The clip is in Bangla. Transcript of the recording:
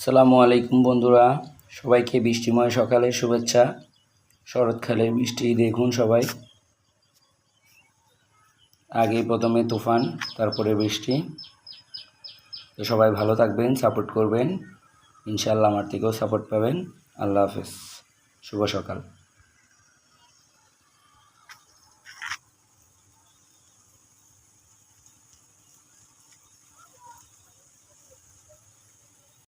আসসালামু আলাইকুম বন্ধুরা, সবাইকে বৃষ্টিময় সকালের শুভেচ্ছা। শরৎকালের বৃষ্টি দেখুন সবাই, আগে প্রথমে তুফান, তারপরে বৃষ্টি। তো সবাই ভালো থাকবেন, সাপোর্ট করবেন, ইনশাআল্লাহ আমার থেকেও সাপোর্ট পাবেন। আল্লাহ হাফেজ, শুভ সকাল।